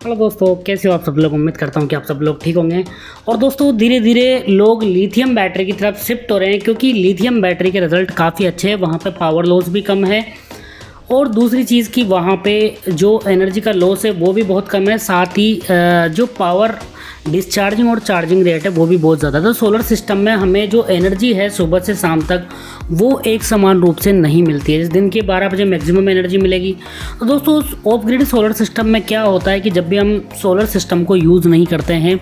Hello दोस्तों, कैसे हो आप सब लोग। उम्मीद करता हूँ कि आप सब लोग ठीक होंगे। और दोस्तों धीरे धीरे लोग लिथियम बैटरी की तरफ शिफ्ट हो रहे हैं, क्योंकि लिथियम बैटरी के रिज़ल्ट काफ़ी अच्छे हैं। वहाँ पे पावर लॉस भी कम है, और दूसरी चीज़ कि वहाँ पे जो एनर्जी का लॉस है वो भी बहुत कम है। साथ ही जो पावर डिस्चार्जिंग और चार्जिंग रेट है वो भी बहुत ज़्यादा। तो सोलर सिस्टम में हमें जो एनर्जी है सुबह से शाम तक वो एक समान रूप से नहीं मिलती है। इस दिन के 12 बजे मैक्सिमम एनर्जी मिलेगी। तो दोस्तों ऑफ ग्रिड सोलर सिस्टम में क्या होता है कि जब भी हम सोलर सिस्टम को यूज़ नहीं करते हैं,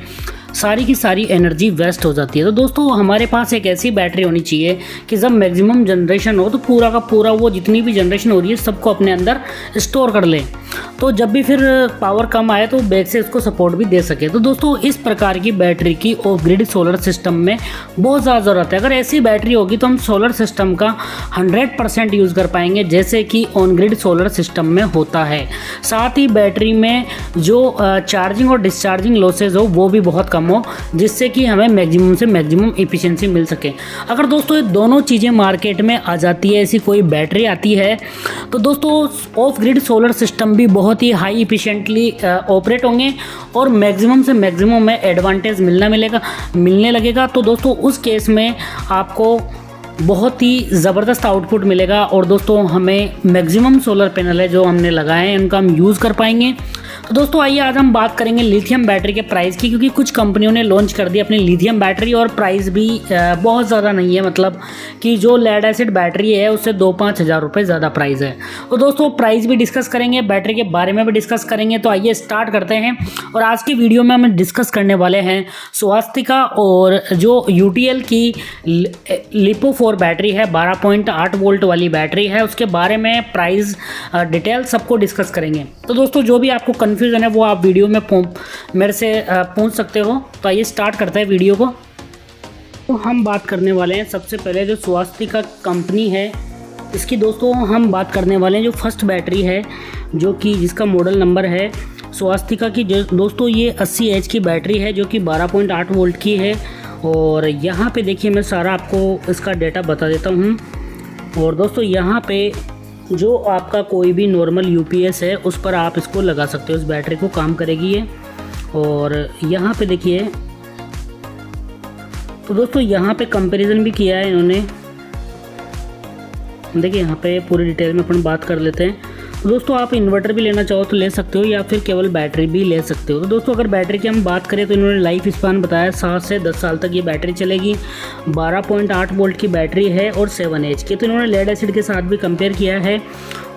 सारी की सारी एनर्जी वेस्ट हो जाती है। तो दोस्तों हमारे पास एक ऐसी बैटरी होनी चाहिए कि जब मैक्सिमम जनरेशन हो तो पूरा का पूरा वो जितनी भी जनरेशन हो रही है सबको अपने अंदर स्टोर कर ले, तो जब भी फिर पावर कम आए तो बैक से उसको सपोर्ट भी दे सके। तो दोस्तों इस प्रकार की बैटरी की ऑफ ग्रिड सोलर सिस्टम में बहुत ज़्यादा ज़रूरत है। अगर ऐसी बैटरी होगी तो हम सोलर सिस्टम का 100% यूज़ कर पाएंगे, जैसे कि ऑन ग्रिड सोलर सिस्टम में होता है। साथ ही बैटरी में जो चार्जिंग और डिस्चार्जिंग लॉसेज हो वो भी बहुत कम हो, जिससे कि हमें मैक्सिमम से मैक्सिमम एफिशिएंसी मिल सके। अगर दोस्तों ये दोनों चीज़ें मार्केट में आ जाती है, ऐसी कोई बैटरी आती है, तो दोस्तों ऑफ ग्रिड सोलर सिस्टम भी बहुत ही हाई इफिशिएंटली ऑपरेट होंगे और मैक्सिमम से मैक्सिमम में एडवांटेज मिलने लगेगा। तो दोस्तों उस केस में आपको बहुत ही ज़बरदस्त आउटपुट मिलेगा, और दोस्तों हमें मैक्सिमम सोलर पैनल है जो हमने लगाए हैं उनका हम यूज़ कर पाएंगे। तो दोस्तों आइए आज हम बात करेंगे लिथियम बैटरी के प्राइस की, क्योंकि कुछ कंपनियों ने लॉन्च कर दी अपनी लिथियम बैटरी और प्राइस भी बहुत ज़्यादा नहीं है। मतलब कि जो लेड एसिड बैटरी है उससे 2-5 हज़ार रुपये ज़्यादा प्राइस है। तो दोस्तों प्राइस भी डिस्कस करेंगे, बैटरी के बारे में भी डिस्कस करेंगे। तो आइए स्टार्ट करते हैं। और आज की वीडियो में हम डिस्कस करने वाले हैं स्वास्तिका और जो यूटीएल की लिपो 4 बैटरी है, 12.8 वोल्ट वाली बैटरी है, उसके बारे में प्राइस डिटेल सबको डिस्कस करेंगे। तो दोस्तों जो भी आपको कन्फ्यूजन है वो आप वीडियो में मेरे से पूछ सकते हो। तो आइए स्टार्ट करते हैं वीडियो को। तो हम बात करने वाले हैं सबसे पहले जो स्वास्तिका कंपनी है इसकी। दोस्तों हम बात करने वाले हैं जो फर्स्ट बैटरी है, जो कि जिसका मॉडल नंबर है स्वास्तिका की। दोस्तों ये 80H की बैटरी है जो कि 12.8 वोल्ट की है। और यहाँ पे देखिए मैं सारा आपको इसका डेटा बता देता हूँ। और दोस्तों यहाँ पे जो आपका कोई भी नॉर्मल यूपीएस है उस पर आप इसको लगा सकते हो, इस बैटरी को काम करेगी ये। और यहाँ पे देखिए, तो दोस्तों यहाँ पे कंपैरिजन भी किया है इन्होंने। देखिए यहाँ पे पूरी डिटेल में अपन बात कर लेते हैं। तो दोस्तों आप इन्वर्टर भी लेना चाहो तो ले सकते हो, या फिर केवल बैटरी भी ले सकते हो। तो दोस्तों अगर बैटरी की हम बात करें तो इन्होंने लाइफ स्पान बताया 7 से 10 साल तक ये बैटरी चलेगी। 12.8 वोल्ट की बैटरी है और 7H की। तो इन्होंने लेड एसिड के साथ भी कंपेयर किया है।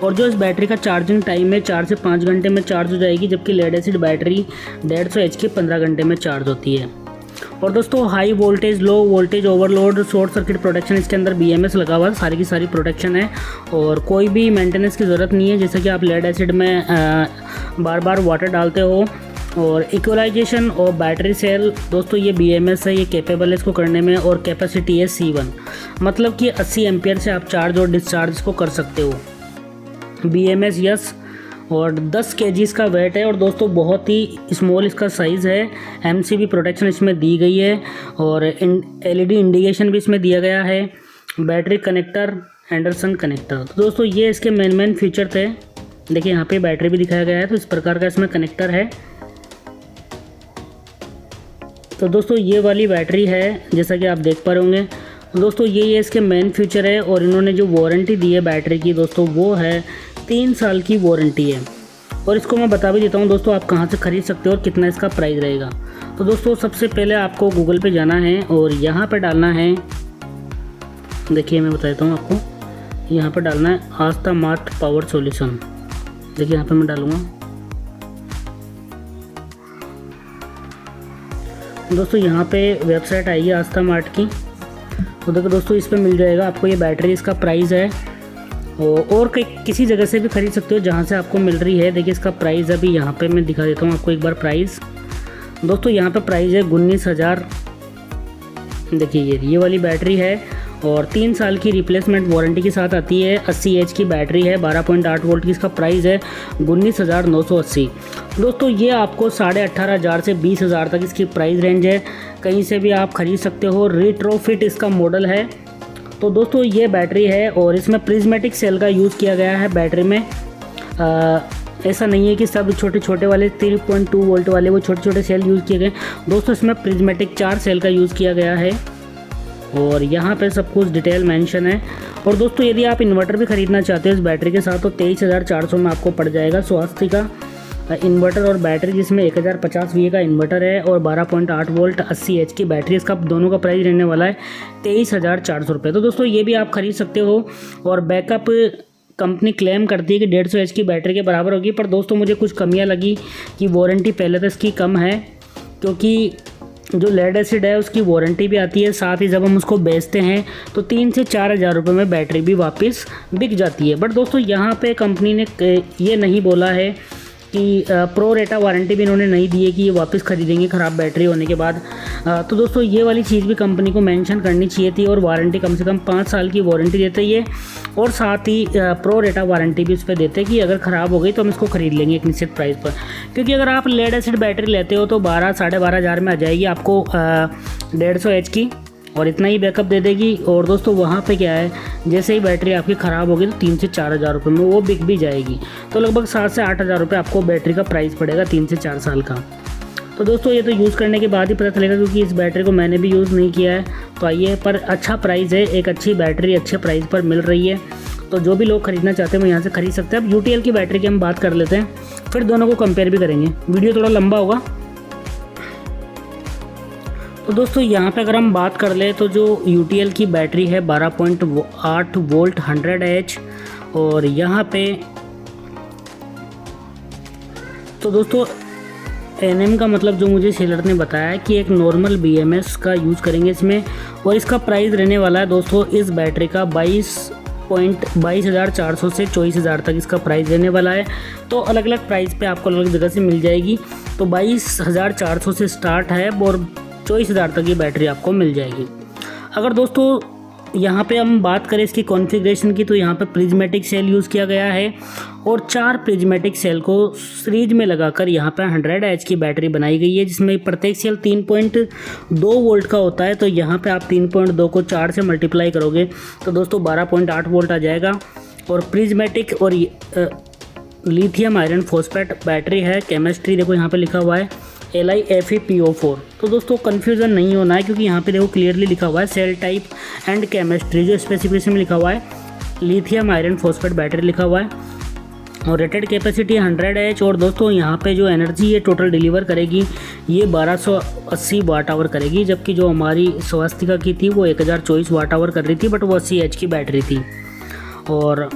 और जो इस बैटरी का चार्जिंग टाइम है 4 से 5 घंटे में चार्ज हो जाएगी, जबकि लेड एसिड बैटरी 150H की 15 घंटे में चार्ज होती है। और दोस्तों high voltage, low voltage, overload, short circuit protection, इसके अंदर BMS लगा हुआ है, सारी की सारी प्रोटेक्शन है। और कोई भी मेंटेनेंस की ज़रूरत नहीं है, जैसे कि आप लेड एसिड में बार बार वाटर डालते हो। और इक्वलाइजेशन और बैटरी सेल, दोस्तों ये BMS है, ये कैपेबल है इसको करने में। और कैपेसिटी है C1, मतलब कि 80 एम्पियर से आप चार्ज और डिस्चार्ज को कर सकते हो। BMS यस, और 10 kg का वेट है। और दोस्तों बहुत ही स्मॉल इसका साइज़ है। MCB प्रोटेक्शन इसमें दी गई है, और LED इंडिकेशन भी इसमें दिया गया है। Battery connector Anderson connector. तो दोस्तों ये इसके मेन फीचर थे। देखिए यहाँ पे बैटरी भी दिखाया गया है, तो इस प्रकार का इसमें कनेक्टर है। तो दोस्तों ये वाली बैटरी है जैसा कि आप देख पा रहे होंगे। दोस्तों ये इसके मेन फीचर है। और इन्होंने जो वारंटी दी है बैटरी की दोस्तों वो है 3 साल की वारंटी है। और इसको मैं बता भी देता हूँ दोस्तों आप कहाँ से ख़रीद सकते हो और कितना इसका प्राइस रहेगा। तो दोस्तों सबसे पहले आपको गूगल पे जाना है और यहाँ पे डालना है, देखिए मैं बता देता हूँ आपको, यहाँ पे डालना है आस्था मार्ट पावर सॉल्यूशन। देखिए यहाँ पे मैं डालूँगा। दोस्तों यहाँ पे वेबसाइट आएगी आस्था मार्ट की। तो देखो दोस्तों इस पर मिल जाएगा आपको ये बैटरी, इसका प्राइस है। और किसी जगह से भी खरीद सकते हो जहाँ से आपको मिल रही है। देखिए इसका प्राइस अभी यहाँ पे मैं दिखा देता हूँ आपको एक बार प्राइस। दोस्तों यहाँ पे प्राइस है 19,000। देखिए ये वाली बैटरी है, और 3 साल की रिप्लेसमेंट वारंटी के साथ आती है। 80H की बैटरी है, 12.8 वोल्ट की। इसका प्राइस है 19,980। दोस्तों ये आपको 18,500 से 20,000 तक इसकी प्राइस रेंज है। कहीं से भी आप खरीद सकते हो। रिट्रोफिट इसका मॉडल है। तो दोस्तों ये बैटरी है, और इसमें प्रिज्मेटिक सेल का यूज़ किया गया है बैटरी में। ऐसा नहीं है कि सब छोटे छोटे वाले 3.2 वोल्ट वाले वो छोटे छोटे सेल यूज़ किए गए दोस्तों। इसमें प्रिज्मेटिक 4 सेल का यूज़ किया गया है और यहाँ पे सब कुछ डिटेल मेंशन है। और दोस्तों यदि आप इन्वर्टर भी ख़रीदना चाहते हो इस बैटरी के साथ तो 23,400 में आपको पड़ जाएगा। स्वास्तिका इन्वर्टर और बैटरी जिसमें 1050 VA का इन्वर्टर है और 12.8 वोल्ट 80 H की बैटरी, इसका दोनों का प्राइस रहने वाला है 23,400 रुपये। तो दोस्तों ये भी आप खरीद सकते हो। और बैकअप कंपनी क्लेम करती है कि 150 H की बैटरी के बराबर होगी, पर दोस्तों मुझे कुछ कमियां लगी कि वारंटी पहले तो इसकी कम है, क्योंकि जो लेड एसिड है उसकी वारंटी भी आती है, साथ ही जब हम उसको बेचते हैं तो 3 से 4 हज़ार रुपये में बैटरी भी वापस बिक जाती है। बट दोस्तों यहाँ पे कंपनी ने ये नहीं बोला है कि प्रो रेटा वारंटी भी इन्होंने नहीं दी है कि ये वापस ख़रीदेंगे ख़राब बैटरी होने के बाद। तो दोस्तों ये वाली चीज़ भी कंपनी को मेंशन करनी चाहिए थी। और वारंटी कम से कम 5 साल की वारंटी देते ही है और साथ ही प्रो रेटा वारंटी भी उस पर देते कि अगर ख़राब हो गई तो हम इसको ख़रीद लेंगे एक निश्चित प्राइस पर। क्योंकि अगर आप लेड एसिड बैटरी लेते हो तो 12 साढ़े 12 हज़ार में आ जाएगी आपको 150 H की और इतना ही बैकअप दे देगी। और दोस्तों वहाँ पे क्या है, जैसे ही बैटरी आपकी ख़राब होगी तो 3 से 4 हज़ार रुपये में वो बिक भी जाएगी। तो लगभग 7 से 8 हज़ार रुपये आपको बैटरी का प्राइस पड़ेगा 3 से 4 साल का। तो दोस्तों ये तो यूज़ करने के बाद ही पता चलेगा, क्योंकि इस बैटरी को मैंने भी यूज़ नहीं किया है। तो आइए, पर अच्छा प्राइस है, एक अच्छी बैटरी अच्छे प्राइस पर मिल रही है। तो जो भी लोग खरीदना चाहते हैं वो यहाँ से खरीद सकते हैं। अब UTL की बैटरी की हम बात कर लेते हैं, फिर दोनों को कंपेयर भी करेंगे। वीडियो थोड़ा लंबा होगा। तो दोस्तों यहाँ पे अगर हम बात कर ले तो जो UTL की बैटरी है 12.8 वोल्ट 100 H और यहाँ पे तो दोस्तों NM का मतलब जो मुझे सेलर ने बताया कि एक नॉर्मल BMS का यूज़ करेंगे इसमें। और इसका प्राइस रहने वाला है दोस्तों इस बैटरी का 22,400 से 24,000 तक इसका प्राइस रहने वाला है। तो अलग अलग प्राइस पे आपको अलग जगह से मिल जाएगी। तो 22,400 से स्टार्ट है और 24,000 तक ये बैटरी आपको मिल जाएगी। अगर दोस्तों यहाँ पे हम बात करें इसकी कॉन्फ़िगरेशन की तो यहाँ पे प्रिज्मेटिक सेल यूज़ किया गया है और 4 प्रिज्मेटिक सेल को सीरीज में लगाकर यहाँ पे 100 H की बैटरी बनाई गई है, जिसमें प्रत्येक सेल 3.2 वोल्ट का होता है। तो यहाँ पे आप 3.2 को 4 से मल्टीप्लाई करोगे तो दोस्तों 12.8 वोल्ट आ जाएगा। और प्रिज्मेटिक और लिथियम आयरन फॉस्फेट बैटरी है। केमिस्ट्री देखो यहाँ पे लिखा हुआ है LiFePO4। तो दोस्तों कन्फ्यूज़न नहीं होना है, क्योंकि यहाँ पे देखो क्लियरली लिखा हुआ है सेल टाइप एंड केमिस्ट्री, जो स्पेसिफिकेशन में लिखा हुआ है लिथियम आयरन फॉस्फेट बैटरी लिखा हुआ है। और रेटेड कैपेसिटी 100 H। और दोस्तों यहाँ पे जो एनर्जी ये टोटल डिलीवर करेगी ये 1280 वाट आवर करेगी, जबकि जो हमारी स्वास्तिका की थी वो 1024 वाट आवर कर रही थी, बट वो 80 H की बैटरी थी। और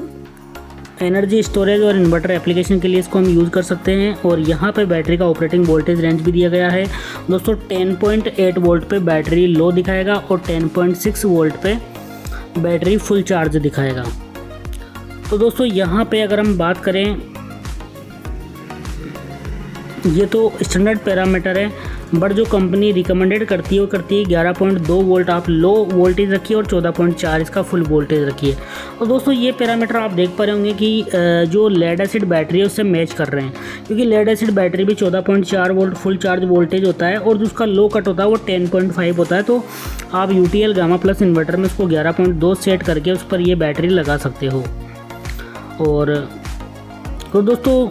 एनर्जी स्टोरेज और इन्वर्टर एप्लीकेशन के लिए इसको हम यूज़ कर सकते हैं। और यहाँ पे बैटरी का ऑपरेटिंग वोल्टेज रेंज भी दिया गया है दोस्तों। 10.8 वोल्ट पे बैटरी लो दिखाएगा और 10.6 वोल्ट पे बैटरी फुल चार्ज दिखाएगा। तो दोस्तों यहाँ पे अगर हम बात करें, ये तो स्टैंडर्ड पैरामीटर है, बट जो कंपनी रिकमेंडेड करती है वो करती है 11.2 वोल्ट आप लो वोल्टेज रखिए और 14.4 इसका फुल वोल्टेज रखिए। तो दोस्तों ये पैरामीटर आप देख पा रहे होंगे कि जो लेड एसिड बैटरी है उससे मैच कर रहे हैं, क्योंकि लेड एसिड बैटरी भी 14.4 वोल्ट फुल चार्ज वोल्टेज होता है और जो उसका लो कट होता है वो 10.5 होता है। तो आप UTL गामा प्लस इन्वर्टर में उसको 11.2 सेट करके उस पर ये बैटरी लगा सकते हो। और तो दोस्तों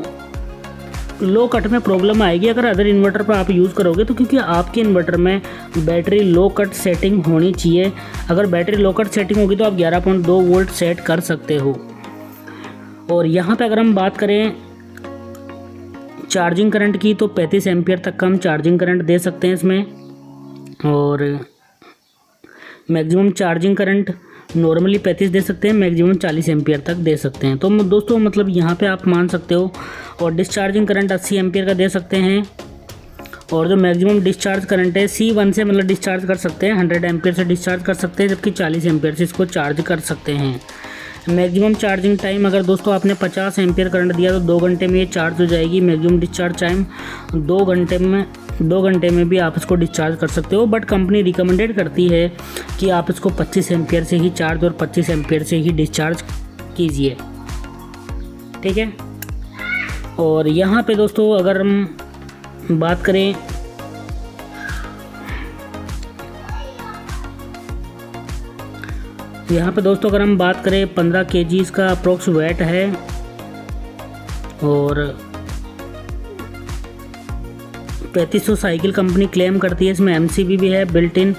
लो कट में प्रॉब्लम आएगी अगर अदर इन्वर्टर पर आप यूज़ करोगे, तो क्योंकि आपके इन्वर्टर में बैटरी लो कट सेटिंग होनी चाहिए। अगर बैटरी लो कट सेटिंग होगी तो आप 11.2 वोल्ट सेट कर सकते हो। और यहाँ पे अगर हम बात करें चार्जिंग करंट की तो 35 एम्पियर तक का हम चार्जिंग करंट दे सकते हैं इसमें। और मैक्सिमम चार्जिंग करंट नॉर्मली 35 दे सकते हैं, मैक्सिमम 40 एम्पियर तक दे सकते हैं। तो दोस्तों मतलब यहाँ पे आप मान सकते हो। और डिस्चार्जिंग करंट 80 एम्पियर का दे सकते हैं। और जो मैक्सिमम डिस्चार्ज करंट है C1 से मतलब डिस्चार्ज कर सकते हैं, 100 एम्पियर से डिस्चार्ज कर सकते हैं, जबकि 40 एम्पियर से इसको चार्ज कर सकते हैं। मैक्सिमम चार्जिंग टाइम अगर दोस्तों आपने 50 एम्पियर करंट दिया तो 2 घंटे में ये चार्ज हो जाएगी। मैक्सिमम डिस्चार्ज टाइम 2 घंटे में भी आप इसको डिस्चार्ज कर सकते हो। बट कंपनी रिकमेंडेड करती है कि आप इसको 25 एम्पियर से ही चार्ज और 25 एम्पियर से ही डिस्चार्ज कीजिए, ठीक है। और यहाँ पे दोस्तों अगर हम बात करें यहाँ पे दोस्तों अगर हम बात करें 15 kg इसका अप्रोक्स वेट है। और 3500 साइकिल कंपनी क्लेम करती है। इसमें MCB भी है, बिल्ट इन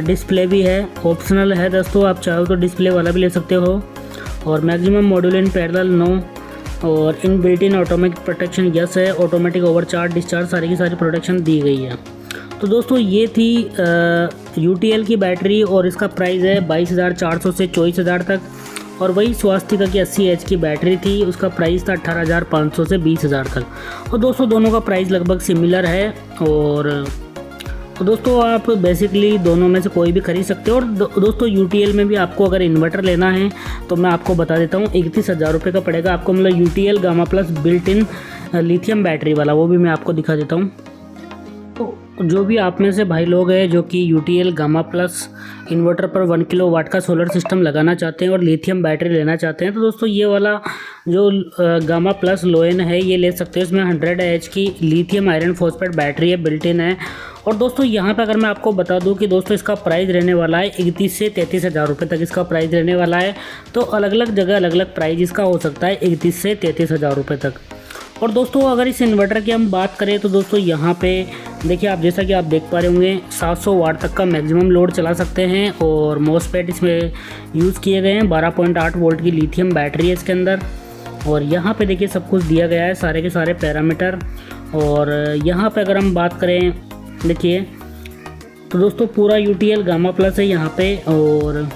डिस्प्ले भी है, ऑप्शनल है दोस्तों, आप चाहो तो डिस्प्ले वाला भी ले सकते हो। और maximum module in parallel no, और in built in automatic protection yes है, ऑटोमेटिक ओवरचार्ज डिस्चार्ज सारी की सारी प्रोटेक्शन दी गई है। तो दोस्तों ये थी UTL की बैटरी और इसका प्राइस है 22,400 से 24,000 तक। और वही स्वास्तिका की 80H की बैटरी थी, उसका प्राइस था 18,500 से 20,000 तक। और दोस्तों दोनों का प्राइस लगभग सिमिलर है। और तो दोस्तों आप बेसिकली दोनों में से कोई भी खरीद सकते हो। और दोस्तों UTL में भी आपको अगर इन्वर्टर लेना है तो मैं आपको बता देता हूँ 31,000 रुपये का पड़ेगा आपको, मतलब UTL gamma plus built in lithium battery वाला, वो भी मैं आपको दिखा देता हूँ। तो जो भी आप में से भाई लोग हैं जो कि UTL गामा प्लस इन्वर्टर पर 1 किलोवाट का सोलर सिस्टम लगाना चाहते हैं और लिथियम बैटरी लेना चाहते हैं, तो दोस्तों ये वाला जो गामा प्लस लोएन है ये ले सकते हो। इसमें 100H की लिथियम आयरन फॉस्फेट बैटरी है, बिल्ट इन है। और दोस्तों यहाँ पे अगर मैं आपको बता दूँ कि दोस्तों इसका प्राइस रहने वाला है 31 से 33,000 रुपये तक इसका प्राइस रहने वाला है। तो अलग अलग जगह अलग अलग प्राइस इसका हो सकता है 31 से 33,000 रुपये तक। और दोस्तों अगर इस इन्वर्टर की हम बात करें तो दोस्तों यहाँ पे देखिए आप, जैसा कि आप देख पा रहे होंगे 700 वाट तक का मैक्सिमम लोड चला सकते हैं। और मोसफेट इसमें यूज़ किए गए हैं, 12.8 वोल्ट की लिथियम बैटरी है इसके अंदर। और यहाँ पे देखिए सब कुछ दिया गया है, सारे के सारे पैरामीटर। और यहाँ पे अगर हम बात करें देखिए तो दोस्तों पूरा UTL गामा प्लस है यहाँ पे। और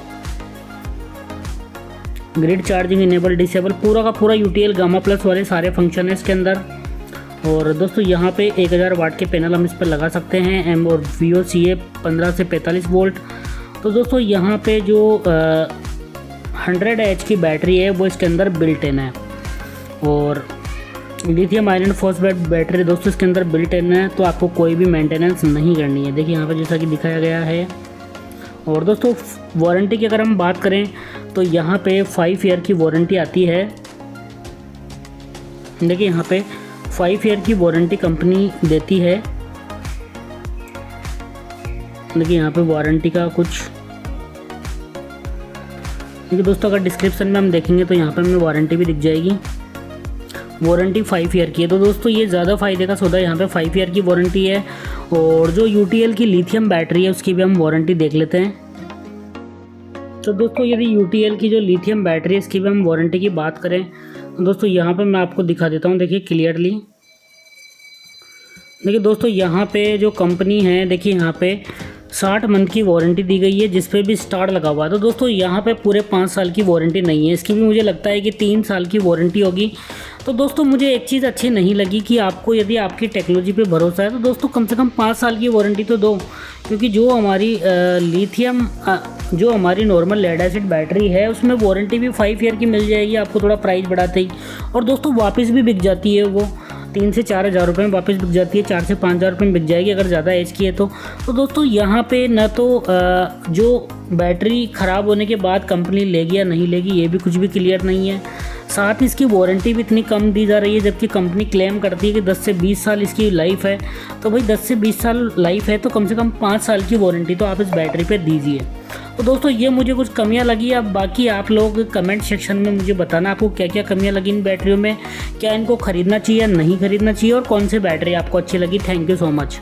ग्रिड चार्जिंग इनेबल डिसेबल पूरा का पूरा UTL गामा प्लस वाले सारे फंक्शन है इसके अंदर। और दोस्तों यहाँ पे 1000 वाट के पैनल हम इस पर लगा सकते हैं, M और VOCA 15 से 45 वोल्ट। तो दोस्तों यहाँ पे जो 100H की बैटरी है वो इसके अंदर बिल्ट इन है। और लिथियम आयरन फॉस्फेट बैटरी दोस्तों इसके अंदर बिल्ट इन है, तो आपको कोई भी मेंटेनेंस नहीं करनी है। देखिए यहाँ पे जैसा कि दिखाया गया है। और दोस्तों वारंटी की अगर हम बात करें तो यहाँ पे 5 ईयर की वारंटी आती है। देखिए यहाँ पे 5 ईयर की वारंटी कंपनी देती है। देखिए यहाँ पे वारंटी का कुछ, देखिए दोस्तों अगर डिस्क्रिप्शन में हम देखेंगे तो यहाँ पे हमें वारंटी भी दिख जाएगी। वारंटी 5 ईयर की है। तो दोस्तों ये ज़्यादा फ़ायदे का सौदा है, यहाँ पे 5 ईयर की वारंटी है। और जो UTL की लिथियम बैटरी है उसकी भी हम वारंटी देख लेते हैं। तो दोस्तों यदि UTL की जो लिथियम बैटरी है इसकी भी हम वारंटी की बात करें तो दोस्तों यहाँ पे मैं आपको दिखा देता हूँ। देखिए क्लियरली, देखिए दोस्तों यहाँ पे जो कंपनी है, देखिए यहाँ पे 60 मंथ की वारंटी दी गई है जिस पे भी स्टार लगा हुआ है। तो दोस्तों यहाँ पे पूरे 5 साल की वारंटी नहीं है, इसकी भी मुझे लगता है कि 3 साल की वारंटी होगी। तो दोस्तों मुझे एक चीज़ अच्छी नहीं लगी कि आपको यदि आपकी टेक्नोलॉजी पे भरोसा है तो दोस्तों कम से कम 5 साल की वारंटी तो दो। क्योंकि जो हमारी लिथियम जो हमारी नॉर्मल लेड एसिड बैटरी है उसमें वारंटी भी 5 ईयर की मिल जाएगी आपको थोड़ा प्राइस बढ़ाते ही। और दोस्तों वापस भी बिक जाती है, वो 3 से 4 हज़ार रुपये में वापस बिक जाती है, 4 से 5 हज़ार रुपये में बिक जाएगी अगर ज़्यादा एज की है तो। दोस्तों यहाँ पे न तो जो बैटरी ख़राब होने के बाद कंपनी लेगी या नहीं लेगी ये भी कुछ भी क्लियर नहीं है। साथ ही इसकी वारंटी भी इतनी कम दी जा रही है, जबकि कंपनी क्लेम करती है कि 10 से 20 साल इसकी लाइफ है। तो भाई 10 से 20 साल लाइफ है तो कम से कम 5 साल की वारंटी तो आप इस बैटरी पे दीजिए। तो दोस्तों ये मुझे कुछ कमियां लगी। अब बाकी आप लोग कमेंट सेक्शन में मुझे बताना आपको क्या क्या कमियां लगी इन बैटरियों में, क्या इनको ख़रीदना चाहिए या नहीं ख़रीदना चाहिए, और कौन सी बैटरी आपको अच्छी लगी। Thank you so much.